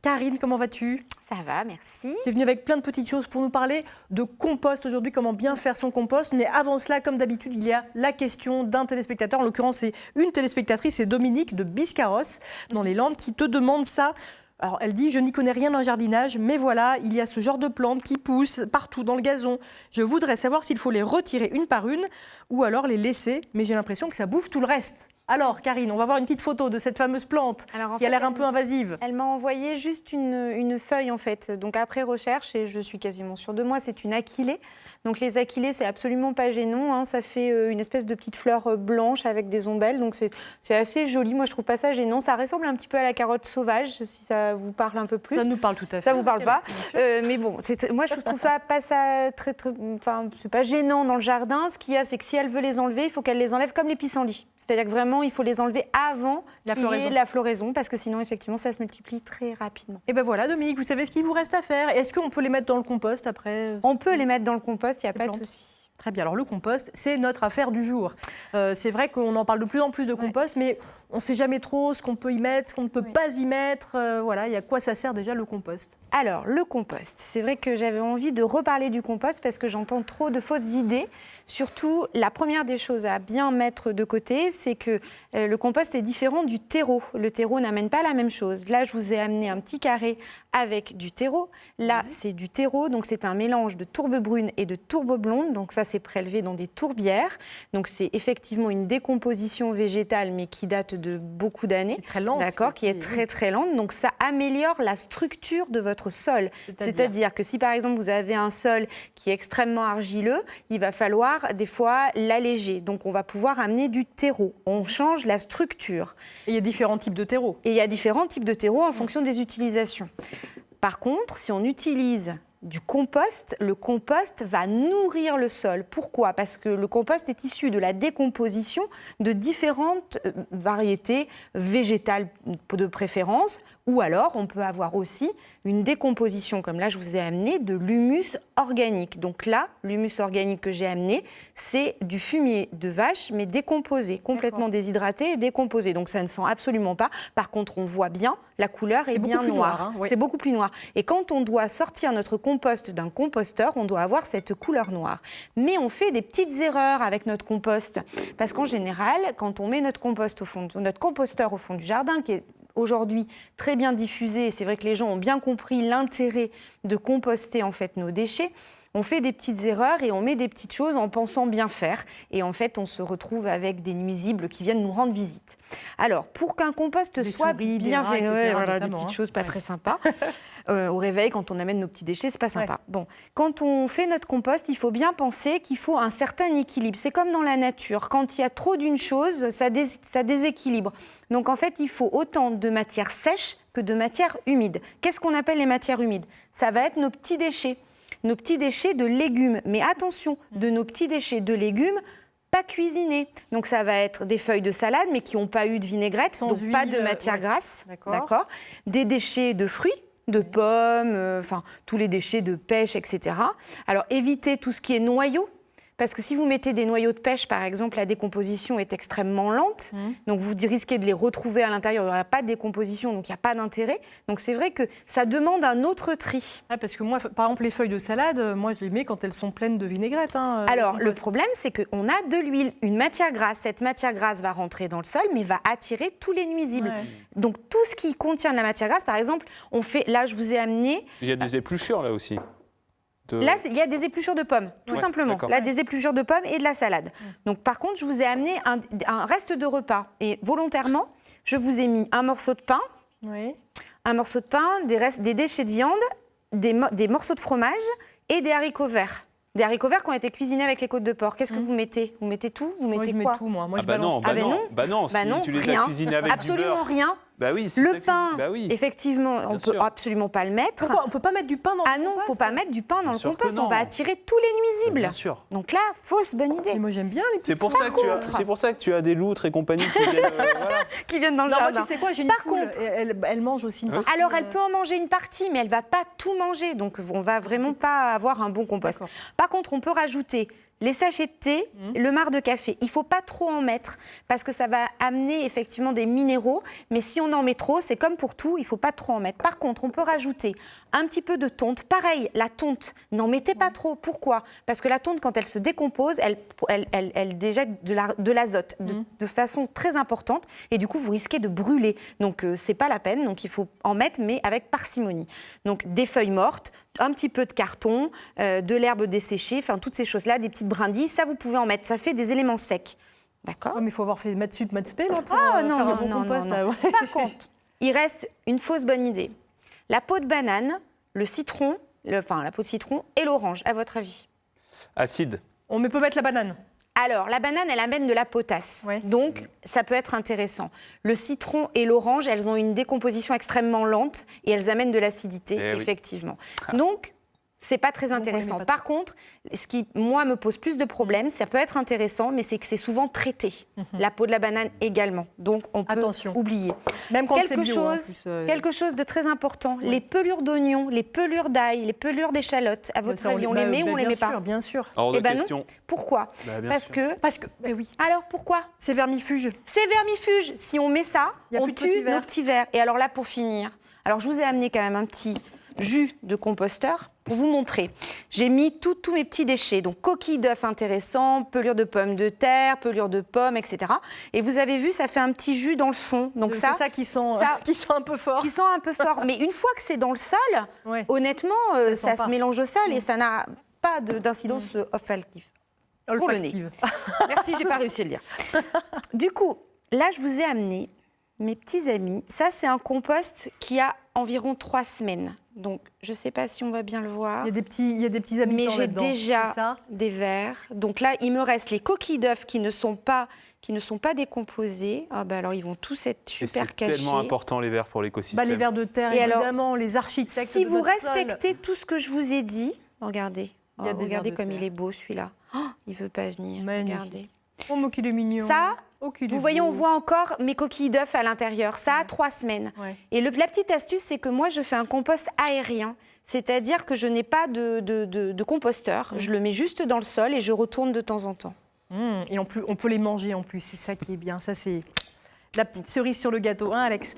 Karine, comment vas-tu? Ça va, merci. Tu es venue avec plein de petites choses pour nous parler de compost aujourd'hui, comment bien faire son compost. Mais avant cela, comme d'habitude, il y a la question d'un téléspectateur. En l'occurrence, c'est une téléspectatrice, c'est Dominique de Biscarrosse, dans les Landes, qui te demande ça. Alors, elle dit « Je n'y connais rien en jardinage, mais voilà, il y a ce genre de plantes qui poussent partout dans le gazon. Je voudrais savoir s'il faut les retirer une par une ou alors les laisser, mais j'ai l'impression que ça bouffe tout le reste. » Alors, Karine, on va voir une petite photo de cette fameuse plante qui a l'air un peu invasive. Elle m'a envoyé juste une feuille, en fait. Donc, après recherche, et je suis quasiment sûre de moi, c'est une achillée. Donc, les achillées, c'est absolument pas gênant. Hein. Ça fait une espèce de petite fleur blanche avec des ombelles. Donc, c'est assez joli. Moi, je trouve pas ça gênant. Ça ressemble un petit peu à la carotte sauvage, si ça vous parle un peu plus. Ça nous parle tout à fait. Ça vous parle pas. Mais bon, moi, je trouve ça pas ça très... Enfin, c'est pas gênant dans le jardin. Ce qu'il y a, c'est que si elle veut les enlever, il faut qu'elle les enlève comme les pissenlits. C'est-à-dire que vraiment, il faut les enlever avant la floraison, parce que sinon, effectivement, ça se multiplie très rapidement. Et ben voilà, Dominique, vous savez ce qu'il vous reste à faire. Est-ce qu'on peut les mettre dans le compost après? On peut les mettre dans le compost, il n'y a pas de souci. Très bien. Alors le compost, c'est notre affaire du jour. C'est vrai qu'on en parle de plus en plus de compost, mais on ne sait jamais trop ce qu'on peut y mettre, ce qu'on ne peut pas y mettre. Voilà, et à quoi ça sert déjà le compost? Alors, le compost, c'est vrai que j'avais envie de reparler du compost parce que j'entends trop de fausses idées. Surtout, la première des choses à bien mettre de côté, c'est que le compost est différent du terreau. Le terreau n'amène pas la même chose. Là, je vous ai amené un petit carré avec du terreau. Là, c'est du terreau, donc c'est un mélange de tourbe brune et de tourbe blonde. Donc ça, c'est prélevé dans des tourbières. Donc c'est effectivement une décomposition végétale, mais qui date de beaucoup d'années. Très lente. D'accord, qui est très très lente. Donc ça améliore la structure de votre sol. C'est-à-dire que si par exemple vous avez un sol qui est extrêmement argileux, il va falloir des fois l'alléger. Donc on va pouvoir amener du terreau. On change la structure. Et il y a différents types de terreau. Et il y a différents types de terreau en fonction des utilisations. Par contre, si on utilise du compost, le compost va nourrir le sol. Pourquoi? Parce que le compost est issu de la décomposition de différentes variétés végétales de préférence, ou alors on peut avoir aussi une décomposition, comme là je vous ai amené, de l'humus organique. Donc là, l'humus organique que j'ai amené, c'est du fumier de vache, mais décomposé, complètement déshydraté et décomposé. Donc ça ne sent absolument pas. Par contre, on voit bien, la couleur est bien noire. Hein, oui. C'est beaucoup plus noir. Et quand on doit sortir notre compost d'un composteur, on doit avoir cette couleur noire. Mais on fait des petites erreurs avec notre compost. Parce qu'en général, quand on met notre composteur au fond du jardin, qui est aujourd'hui très bien diffusé, c'est vrai que les gens ont bien compris l'intérêt de composter en fait nos déchets. On fait des petites erreurs et on met des petites choses en pensant bien faire. Et en fait, on se retrouve avec des nuisibles qui viennent nous rendre visite. Alors, pour qu'un compost soit bien fait, des petites choses pas très sympas. Au réveil, quand on amène nos petits déchets, c'est pas sympa. Bon, quand on fait notre compost, il faut bien penser qu'il faut un certain équilibre. C'est comme dans la nature. Quand il y a trop d'une chose, ça déséquilibre. Donc, en fait, il faut autant de matière sèche que de matière humide. Qu'est-ce qu'on appelle les matières humides? Ça va être nos petits déchets de légumes. Mais attention, de nos petits déchets de légumes, pas cuisinés. Donc ça va être des feuilles de salade, mais qui n'ont pas eu de vinaigrette, donc huile, pas de matière grasse. D'accord. Des déchets de fruits, de pommes, tous les déchets de pêche, etc. Alors évitez tout ce qui est noyaux. Parce que si vous mettez des noyaux de pêche, par exemple, la décomposition est extrêmement lente. Donc, vous risquez de les retrouver à l'intérieur. Il n'y aura pas de décomposition, donc il n'y a pas d'intérêt. Donc, c'est vrai que ça demande un autre tri. Ah, parce que moi, par exemple, les feuilles de salade, moi, je les mets quand elles sont pleines de vinaigrette. Alors, le problème, c'est qu'on a de l'huile, une matière grasse. Cette matière grasse va rentrer dans le sol, mais va attirer tous les nuisibles. Donc, tout ce qui contient de la matière grasse, par exemple, là, je vous ai amené... Il y a des épluchures, là aussi. Là, il y a des épluchures de pommes, tout simplement. Là, des épluchures de pommes et de la salade. Donc, par contre, je vous ai amené un reste de repas. Et volontairement, je vous ai mis un morceau de pain, des déchets de viande, des morceaux de fromage et des haricots verts. Des haricots verts qui ont été cuisinés avec les côtes de porc. Qu'est-ce que vous mettez? Vous mettez tout? Vous mettez moi, quoi? je mets tout, moi. Je balance. Non, tu les as cuisinés avec absolument du beurre. Rien. Bah oui, le pain, effectivement, on ne peut absolument pas le mettre. Pourquoi on ne peut pas mettre du pain dans le compost? Ah non, il ne faut pas mettre du pain dans le compost, on va attirer tous les nuisibles. Bien sûr. Donc là, fausse bonne idée. Mais moi j'aime bien les petites C'est pour ça que tu as des loutres et compagnie qui viennent dans le jardin. Moi, tu sais quoi, j'ai une poule, elle mange aussi une partie. Alors elle peut en manger une partie, mais elle ne va pas tout manger, donc on ne va vraiment pas avoir un bon compost. Par contre, on peut rajouter les sachets de thé, le marc de café. Il ne faut pas trop en mettre parce que ça va amener effectivement des minéraux. Mais si on en met trop, c'est comme pour tout, il ne faut pas trop en mettre. Par contre, on peut rajouter un petit peu de tonte. Pareil, la tonte, n'en mettez pas trop. Pourquoi? Parce que la tonte, quand elle se décompose, elle déjecte de l'azote de façon très importante. Et du coup, vous risquez de brûler. Donc, ce n'est pas la peine. Donc, il faut en mettre, mais avec parcimonie. Donc, des feuilles mortes, un petit peu de carton, de l'herbe desséchée, enfin toutes ces choses-là, des petites brindilles, ça vous pouvez en mettre, ça fait des éléments secs. D'accord? Mais il faut avoir fait maths sup, maths spé là pour faire un bon compost. Non. Par contre, il reste une fausse bonne idée. La peau de banane, le citron, la peau de citron et l'orange, à votre avis? Acide. On peut mettre la banane. Alors, la banane, elle amène de la potasse. Ouais. Donc, ça peut être intéressant. Le citron et l'orange, elles ont une décomposition extrêmement lente et elles amènent de l'acidité, effectivement. Donc, c'est pas très intéressant. Par contre, ce qui, moi, me pose plus de problèmes, ça peut être intéressant, mais c'est que c'est souvent traité. La peau de la banane également. Donc, on peut oublier. Même quand c'est bio. Quelque chose de très important, les pelures d'oignons, les pelures d'ail, les pelures d'échalotes. À votre avis, on les met ou on les met pas? Bien sûr. Hors de question. Non. Pourquoi? Parce que oui. Alors, pourquoi? C'est vermifuge. C'est vermifuge. Si on met ça, on tue nos petits vers. Et alors là, pour finir, alors je vous ai amené quand même un petit jus de composteur pour vous montrer. J'ai mis tous mes petits déchets, donc coquilles d'œufs intéressants, pelures de pommes de terre, pelures de pommes, etc. Et vous avez vu, ça fait un petit jus dans le fond. Donc c'est ça qui sent un peu fort. Qui sent un peu fort. Mais une fois que c'est dans le sol, honnêtement, ça se mélange au sol et ça n'a pas d'incidence olfactive. Pour le nez. Merci, j'ai pas réussi à le dire. Du coup, là, je vous ai amené mes petits amis. Ça, c'est un compost qui a environ 3 semaines. Donc, je ne sais pas si on va bien le voir. Il y a des petits habitants là-dedans. Mais j'ai déjà des vers. Donc là, il me reste les coquilles d'œufs qui ne sont pas décomposées. Ah bah alors, ils vont tous être super cachés. C'est tellement important, les vers, pour l'écosystème. Les vers de terre, évidemment, les architectes si de vous votre respectez sol. tout ce que je vous ai dit, regardez. Regardez comme terre. il est beau, celui-là. Oh, il ne veut pas venir. Magnifique. Regardez. Oh, mais qu'il est mignon. Ça, vous voyez, on voit encore mes coquilles d'œufs à l'intérieur. Ça a 3 semaines. Ouais. Et la petite astuce, c'est que moi, je fais un compost aérien. C'est-à-dire que je n'ai pas de composteur. Je le mets juste dans le sol et je retourne de temps en temps. Et on peut les manger en plus. C'est ça qui est bien. Ça, c'est la petite cerise sur le gâteau, hein, Alex?